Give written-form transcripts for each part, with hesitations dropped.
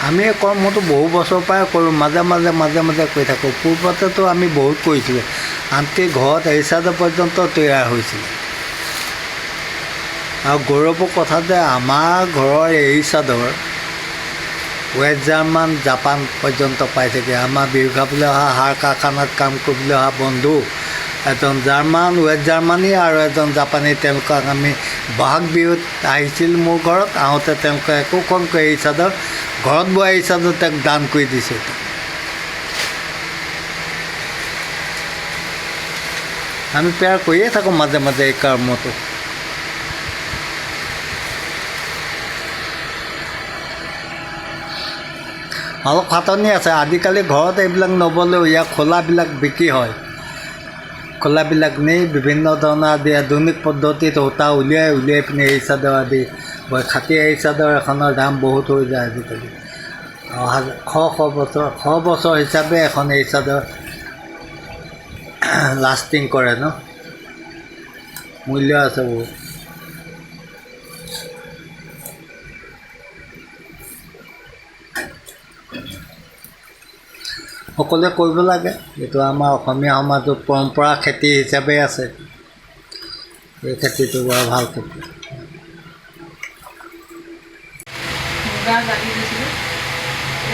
আমি কৰ্মটো বহু বছৰৰ পৰাই কৰোঁ, মাজে মাজে কৰি থাকোঁ। পূৰ্বতেতো আমি বহুত কৰিছিলোঁ, আনকি ঘৰত এৰী চাদৰ পৰ্যন্ত তৈয়াৰ হৈছিলে। আৰু গৌৰৱৰ কথা যে আমাৰ ঘৰৰ এৰী চাদৰ ৱেষ্ট জাৰ্মান, জাপান পৰ্যন্ত পাইছেগৈ। আমাৰ বিহু খাবলৈ অহা সাৰ কাৰখানাত কাম কৰিবলৈ অহা বন্ধু এজন জাৰ্মান, ৱেষ্ট জাৰ্মানী আৰু এজন জাপানী, তেওঁলোকক আমি বহাগ বিহুত আহিছিল মোৰ ঘৰত। আহোঁতে তেওঁলোকে একোখনকৈ এৰী চাদৰ, ঘৰত বোৱা এৰী চাদৰ তেওঁক দান কৰি দিছে। আমি পেয়াৰ কৰিয়ে থাকোঁ মাজে মাজে এই কৰ্মটো। অলপ খাটনি আছে। আজিকালি ঘৰত এইবিলাক নবলেও ইয়াৰ খোলাবিলাক বিক্ৰী হয়। খোলাবিলাক নি বিভিন্ন ধৰণৰ আদি আধুনিক পদ্ধতিত সূতা উলিয়াই পিনে এৰী চাদৰ আদি খাটি এৰী চাদৰ এখনৰ দাম বহুত হৈ যায় আজিকালি। শ বছৰ হিচাপে এখন এৰী চাদৰ লাষ্টিং কৰে ন, মূল্য আছে বহুত। সকলোৱে কৰিব লাগে, এইটো আমাৰ অসমীয়া সমাজত পৰম্পৰা খেতি হিচাপে আছে। এই খেতিটো বৰ ভাল খেতি। মুগা জালি দিছিলোঁ,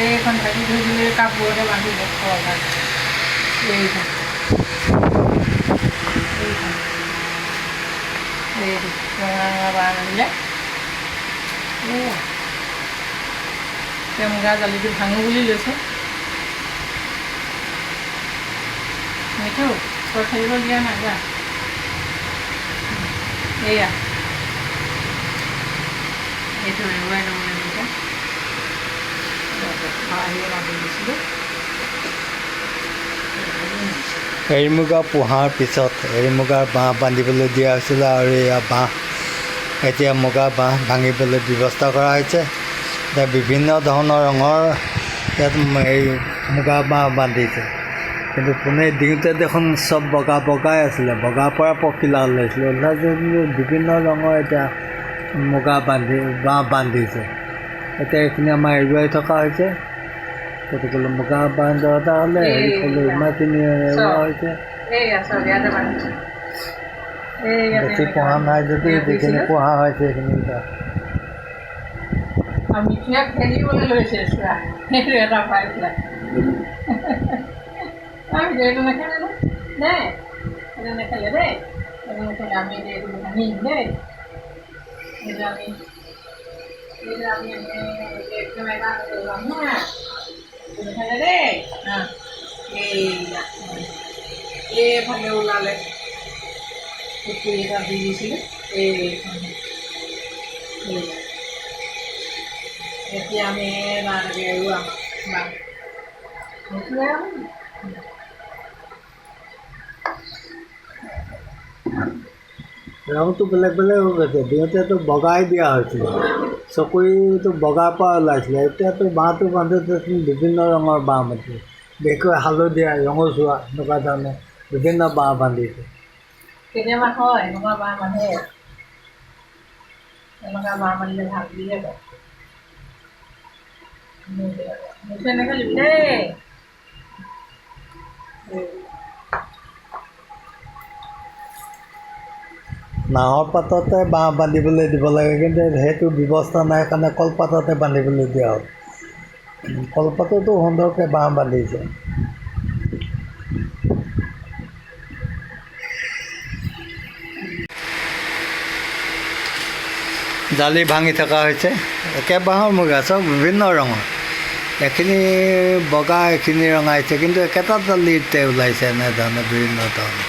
এইখন ঢাকি থৈ দিলে কাপোৰতে বান্ধিলে এইখন এইখন এইটো বাঁহ আনিলে মুগা জালিটো ভাঙো বুলি লৈছে। মিঠু তই খেলিব দিয়া নাই যা। এয়া এইটো এৰুৱাই ল'ব লাগিব। এৰী মুগা পোহাৰ পিছত এৰী মুগাৰ বাঁহ বান্ধিবলৈ দিয়া হৈছিলে, আৰু এয়া বাঁহ এতিয়া মুগা বাঁহ ভাঙিবলৈ ব্যৱস্থা কৰা হৈছে। এতিয়া বিভিন্ন ধৰণৰ ৰঙৰ ইয়াত এই মুগা বাঁহ বান্ধিছে, কিন্তু পোনে দিওঁতে দেখোন চব বগাই আছিলে। বগাৰ পৰা পখিলা ওলাইছিলে, বিভিন্ন ৰঙৰ এতিয়া মুগা বাঁহ বান্ধিছে। এতিয়া এইখিনি আমাৰ এৰুৱাই থকা হৈছে। গতিকে মুগা বাঁহ দৰকাৰ হ'লে সেইফালে ইমানখিনি এৰুৱা হৈছে। বেছি পঢ়া নাই যদি যিখিনি পঢ়া হৈছে সেইখিনি মিঠুৱে খেলিবলৈ লৈছে চোৱা, সেইটো এটা পাইছিলে। এইটো নেখেলে ন দেই, সেইটো নেখেলে দেই, সেইটো নেখেলে। আমি এইটো ভাঙিম দেই, এইটো আমি একদম এটা ল'ম না, এইটো নেখেলে দেই। এইয়া এইফালে ওলালে পুখুৰী এটা দি দিছিলোঁ, এইখন এতিয়া আমি বাঁহকে এৰুৱাম। ৰংটো বেলেগ বেলেগ হৈ গৈছে। দিওঁতেতো বগাই দিয়া হৈছিলে, চকুৰিটো বগাৰ পৰা ওলাইছিলে। এতিয়াতো বাঁহটো বান্ধোতে বিভিন্ন ৰঙৰ বাঁহ বান্ধিছে, বিশেষকৈ হালধীয়া, ৰঙচুৱা এনেকুৱা ধৰণে বিভিন্ন বাঁহ বান্ধিছে। কেতিয়াবা হয় এনেকুৱা বাঁহ বান্ধে, এনেকুৱা বাঁহ বান্ধিলে ভাল বুলিয়ে কয়। নেখেলিবি দেই। নাহৰ পাততে বাঁহ বান্ধিবলৈ দিব লাগে, কিন্তু সেইটো ব্যৱস্থা নাই কাৰণে কলপাততে বান্ধিবলৈ দিয়া হ'ল। কলপাততো সুন্দৰকৈ বাঁহ বান্ধিছে। জালি ভাঙি থকা হৈছে, একে বাঁহৰ মুগা চব বিভিন্ন ৰঙৰ। এখিনি বগা, এখিনি ৰঙাইছে, কিন্তু একেটা জালিতে ওলাইছে এনেধৰণে বিভিন্ন ধৰণৰ।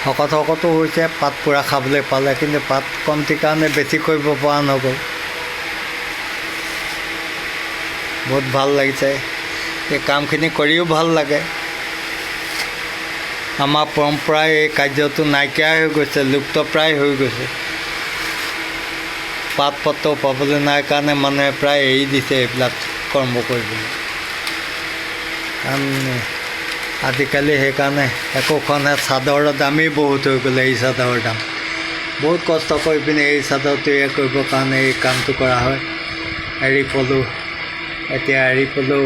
শকতো হৈছে, পাত পূৰা খাবলৈ পালে, কিন্তু পাত কমটি কাৰণে বেছি কৰিব পৰা নগ'ল। বহুত ভাল লাগিছে, এই কামখিনি কৰিও ভাল লাগে। আমাৰ পৰম্পৰাই এই কাৰ্যটো নাইকিয়া হৈ গৈছে, লুপ্তপ্ৰায় হৈ গৈছে। পাত পত্ৰ পাবলৈ নাই কাৰণে মানুহে প্ৰায় এৰি দিছে এইবিলাক কৰ্ম কৰিবলৈ। কাৰণ আজিকালি সেইকাৰণে একোখনহে চাদৰৰ দামেই বহুত হৈ গ'লে, এই চাদৰৰ দাম বহুত কষ্ট কৰি পিনে এই চাদৰ তৈয়াৰ কৰিবৰ কাৰণে এই কামটো কৰা হয়। এৰী পলু এতিয়া এৰী পলু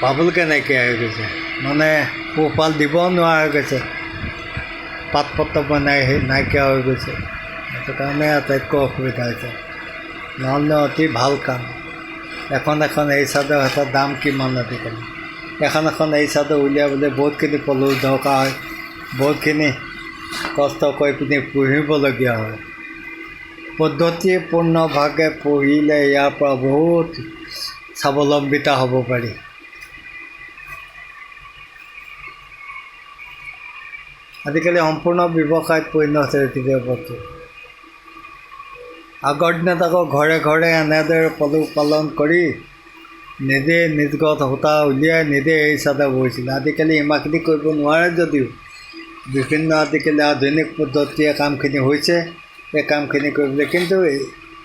পাবলৈকে নাইকিয়া হৈ গৈছে, মানে পোহপাল দিব নোৱাৰা হৈ গৈছে, পাত পত্ৰ বনাই নাইকিয়া হৈ গৈছে। সেইটো কাৰণে আটাইতকৈ অসুবিধা হৈছে, নহ'লে অতি ভাল কাম। এখন এৰী চাদৰ এটা দাম কিমান আজিকালি। এখন এৰী চাদৰ উলিয়াবলৈ বহুতখিনি পলুৰ দৰকাৰ হয়, বহুতখিনি কষ্ট কৰি পিনি পুহিবলগীয়া হয়। পদ্ধতিপূৰ্ণভাৱে পুহিলে ইয়াৰ পৰা বহুত স্বাৱলম্বিতা হ'ব পাৰি। আজিকালি সম্পূৰ্ণ ব্যৱসায়ত পৰিণত হৈছে বস্তু। আগৰ দিনত আকৌ ঘৰে ঘৰে এনেদৰে পলু পালন কৰি নিজে নিজগত সূতা উলিয়াই নিজে এৰী চাদৰ বৈছিলে। আজিকালি ইমানখিনি কৰিব নোৱাৰে যদিও বিভিন্ন আজিকালি আধুনিক পদ্ধতিয়ে কামখিনি হৈছে। এই কামখিনি কৰিবলৈ কিন্তু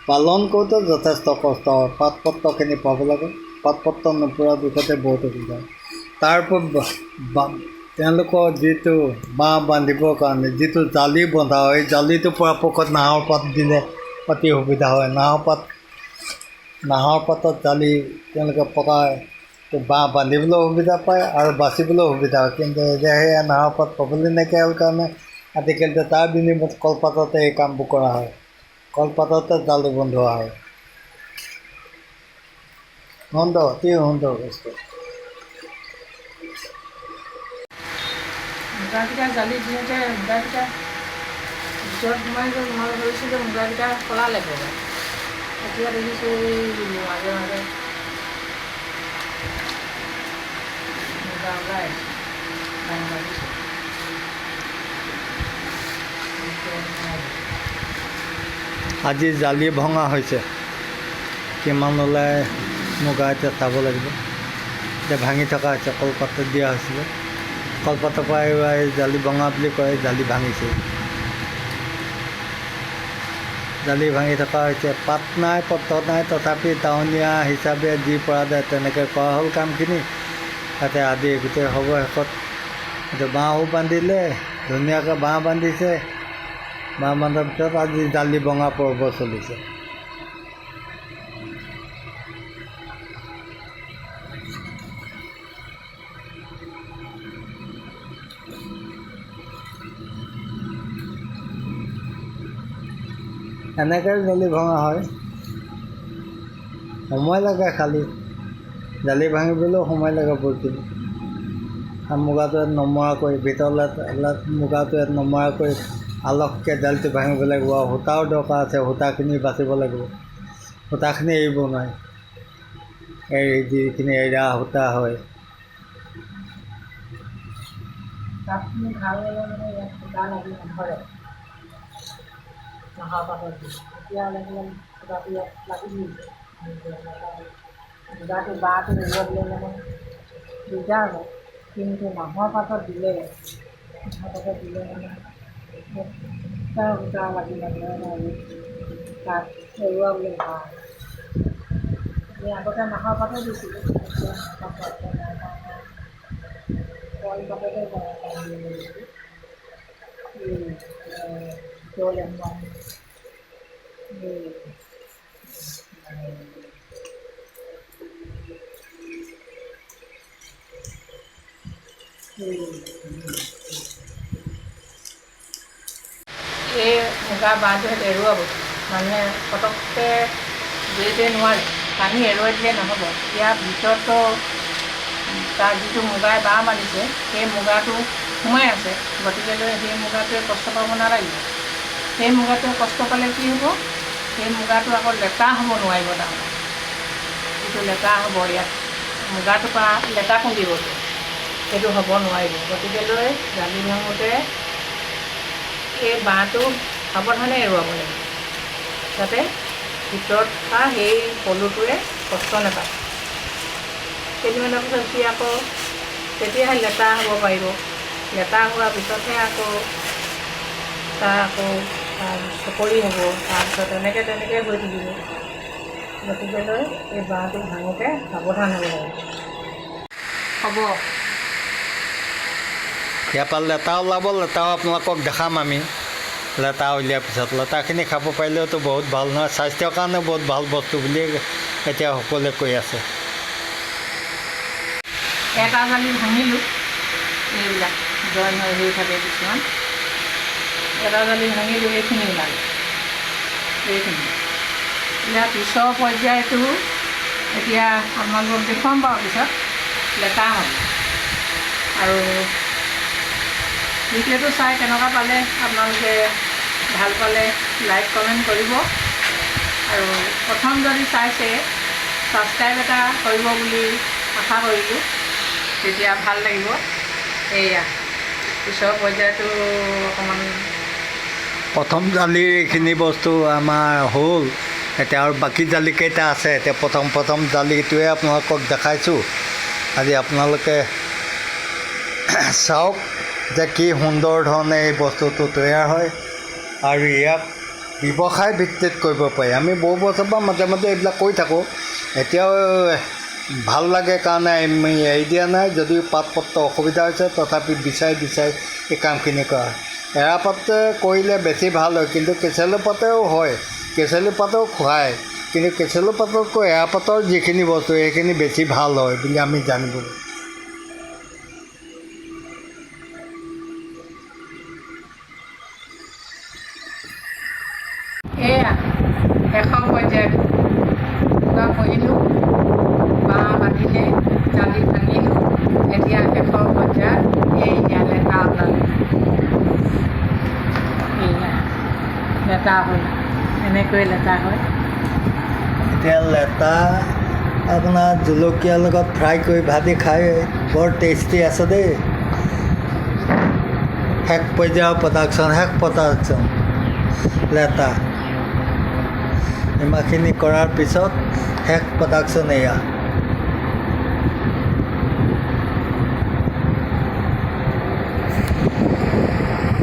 পালন কৰোঁতে যথেষ্ট কষ্ট হয়। পাত পত্ৰখিনি পাব লাগে, পাত পত্ৰ নোপোৱাৰ দুখতে বহুত অসুবিধা হয়। তাৰ ওপৰত তেওঁলোকৰ যিটো বাঁহ বান্ধিবৰ কাৰণে যিটো জালি বন্ধা হয়, এই জালিটো পৰাপক্ষত নাহৰ পাত দিলে অতি সুবিধা হয়। নাহৰ পাতত জালি তেওঁলোকে পকাই বাঁহ বান্ধিবলৈও সুবিধা পায় আৰু বাচিবলৈও সুবিধা হয়। কিন্তু এতিয়া সেয়া নাহৰ পাত পাবলৈ নাইকিয়া হ'ল কাৰণে আজিকালি তাৰ বিনিময়ত কলপাততে এই কামবোৰ কৰা হয়, কলপাততে জালি বন্ধোৱা হয়। সুন্দৰ, অতি সুন্দৰ বস্তু। মুগাকেইটা জালি দিওঁতে মুগাকেইটা ভিতৰত সোমাই গ'ল। মই ভাবিছিলোঁ মুগাকেইটা পলালে ক'ৰবাত, এতিয়া দেখিছোঁ এই মাজে মাজে মুগা ওলাই ভাবিছোঁ। আজি জালি ভঙা হৈছে, কিমান ওলাই মুগা এতিয়া চাব লাগিব। এতিয়া ভাঙি থকা হৈছে, কলপাতত দিয়া হৈছিলে, কলপাতৰ পৰা এই জালি ভঙা বুলি কয়, জালি ভাঙিছে। জালি ভাঙি থকা হৈছে, পাত নাই পত্ৰ নাই, তথাপি টাউনীয়া হিচাপে যি পৰা যায় তেনেকৈ কৰা হ'ল কামখিনি। তাতে আজি গোটেই হ'ব শেষত এতিয়া বাঁহো বান্ধিলে, ধুনীয়াকৈ বাঁহ বান্ধিছে। বাঁহ বান্ধাৰ পিছত আজি জালি ভঙা পৰ্ব চলিছে। এনেকৈ জালি ভঙা হয়, সময় লাগে খালি। জালি ভাঙিবলৈও সময় লাগে বহুতখিনি। আৰু মুগাটো নমৰাকৈ ভিতৰত মুগাটো নমৰাকৈ আলসকৈ জালিটো ভাঙিব লাগিব। আৰু সূতাও দৰকাৰ আছে, সূতাখিনি বাচিব লাগিব, সূতাখিনি এৰিব নোৱাৰি। যিখিনি এৰা সূতা হয়, তাতখিনি ভাল হ'লে মানে ইয়াত সূতা লাগি নধৰে নাহৰ পাতত দি। এতিয়া লাগিলে সূতাটো ইয়াত লাগি দিছে, মুগাটো বাঁহটো এৰুৱাবলৈ মানে দিগদাৰ হয়। কিন্তু নাহৰ পাতত দিলে মানে সূতা লাগি নধৰে আৰু তাত এৰুৱাবলৈ ভাল। আমি আগতে নাহৰ পাতে দিছিলোঁ, এতিয়া নাহৰ পাত নাই কাৰণে কলপাততে এই মুগা বাঁহটো এৰুৱাব মানুহে পটককৈ জড়িতে নোৱাৰে, পানী এৰুৱাই দিলে নহ'ব। ইয়াৰ ভিতৰতো তাৰ যিটো মুগাই বাঁহ বান্ধিছে সেই মুগাটো সোমাই আছে, গতিকেলৈ সেই মুগাটোৱে কষ্ট পাব নালাগিব। সেই মুগাটোৱে কষ্ট পালে কি হ'ব, সেই মুগাটো আকৌ লেটা হ'ব নোৱাৰিব। তাৰমানে যিটো লেটা হ'ব, ইয়াত মুগাটোৰ পৰা লেটা খুন্দিবতো, সেইটো হ'ব নোৱাৰিব। গতিকেলৈ জালি ভাঙোতে এই বাঁহটো সাৱধানে এৰুৱাব লাগিব, যাতে ভিতৰত থকা সেই পলুটোৱে কষ্ট নাপায়। কেইদিনমানৰ পিছত সি আকৌ তেতিয়াহে লেটা হ'ব পাৰিব। লেটা হোৱাৰ পিছতহে আকৌ চকৰি হ'ব, তাৰপিছত তেনেকৈ হৈ থাকিব। গতিকেলৈ এই বাঁহটো ভাঙোতে সাৱধান হ'ব লাগিব। হ'ব ইয়াৰ পৰা লেটা ওলাব, লেটাও আপোনালোকক দেখাম আমি। লেটা উলিয়াৰ পিছত লেটাখিনি খাব পাৰিলেওতো বহুত ভাল নহয়, স্বাস্থ্যৰ কাৰণে বহুত ভাল বস্তু বুলি এতিয়া সকলোৱে কৈ আছে। এটা জালি ভাঙিলোঁ, এইবিলাক জইন হৈ থাকে কিছুমান, এটা জালি ভাঙিলোঁ, এইখিনি ওলালোঁ, এইখিনি এতিয়া পিছৰ পৰ্যায়টো এতিয়া আপোনালোকক দেখুৱাম বাৰু পিছত লেটা হ'ল। আৰু ভিডিঅ'টো চাই কেনেকুৱা পালে আপোনালোকে ভাল পালে লাইক কমেণ্ট কৰিব, আৰু প্ৰথম যদি চাইছে ছাবস্ক্ৰাইব এটা কৰিব বুলি আশা কৰিলোঁ, তেতিয়া ভাল লাগিব। এয়া পিছৰ পৰ্যায়টো অকণমান প্ৰথম জালিৰ এইখিনি বস্তু আমাৰ হ'ল। এতিয়া আৰু বাকী জালিকেইটা আছে। এতিয়া প্ৰথম জালিটোৱে আপোনালোকক দেখাইছোঁ। আজি আপোনালোকে চাওক যে কি সুন্দৰ ধৰণে এই বস্তুটো তৈয়াৰ হয়, আৰু ইয়াক ব্যৱসায় ভিত্তিত কৰিব পাৰি। আমি বহু বছৰ পৰা মাজে মাজে এইবিলাক কৰি থাকোঁ, এতিয়াও ভাল লাগে কাৰণে আমি এৰি দিয়া নাই। যদিও পাত পত্ৰ অসুবিধা হৈছে, তথাপি বিচাৰি এই কামখিনি কৰা হয়। এৰা পাতে কৰিলে বেছি ভাল হয়, কিন্তু কেচেলু পাতেও হয়, কেচেলু পাতেও খুৱায়, কিন্তু কেচেলু পাততকৈ এৰা পাতৰ যিখিনি বস্তু সেইখিনি বেছি ভাল হয় বুলি আমি জানিব। এয়া শেষৰ পৰ্যায়টো মুগা পুহিলোঁ, বাঁহ বান্ধিলে, জালি ভাঙিলোঁ, এতিয়া শেষৰ পৰ্যায়ত এয়া লেটা ওলালে। এয়া লেটা হ'ল, এনেকৈ লেটা হয়। এতিয়া লেটা আপোনাৰ জলকীয়াৰ লগত ফ্ৰাই কৰি ভাজি খাই বৰ টেষ্টি আছে দেই। শেষ পৰ্যায়ৰ প্ৰডাকশ্যন লেটা ইমানখিনি কৰাৰ পিছত শেষ প্ৰডাকশ্যন এয়া।